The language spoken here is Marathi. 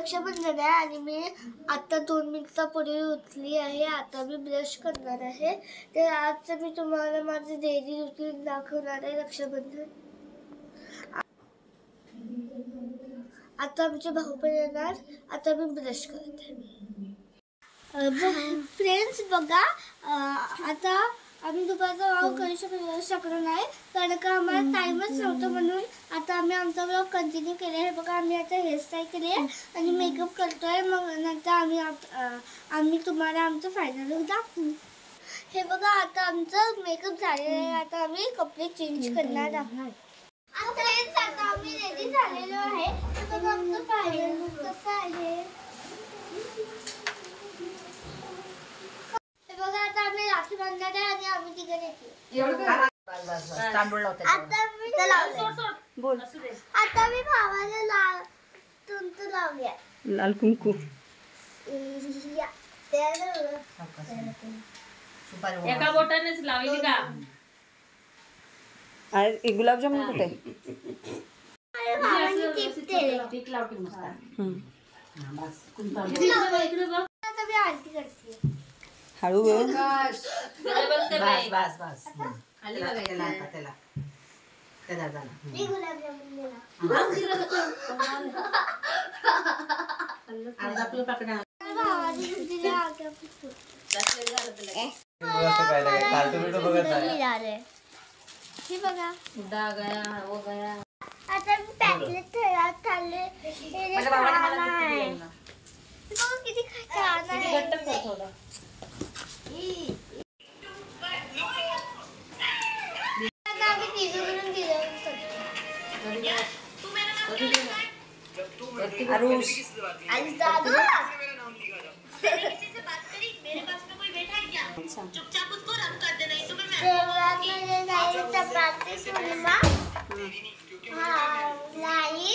रक्षाबंधन आहे आणि मी आता 2 मिनिटापूर्वी उठली आहे. आता मी ब्रश करणार आहे. तर आज मी तुम्हाला माझं डेली रुटीन दाखवणार आहे रक्षाबंधन. आता आमचे भाऊ पण येणार. आता मी ब्रश करते. फ्रेंड्स बघा, आता आम्ही दुपारचा व्लॉग करू शकलो नाही कारण का आम्हाला टाईमच नव्हतं, म्हणून आता आम्ही आमचा व्लॉग कंटिन्यू केला आहे. बघा आम्ही आता हेअरस्टाईल केली आहे आणि मेकअप करतोय. मग नंतर आम्ही तुम्हाला आमचं फायनल लुक दाखवू. हे बघा आता आमचं मेकअप झालेलं आहे. आता आम्ही कपडे चेंज करणार आहोत. आता आम्ही रेडी झालेलो आहे. बघा आमचं फायनल लुक कसं आहे. बघा आता आम्ही राखी बांधणार आहे आणि आम्ही तिकडे येतो. आता मी भावाला तुंतू लावूया. लाल कुंकू एका बोटानेच लावली का? अरे गुलाबजामुन कुठे? आता मी आरती करते. हळू मी गुलाबजामुन दिला. आता मी पॅकेट खाल्ले. किती छान आहे. आरुष लाईट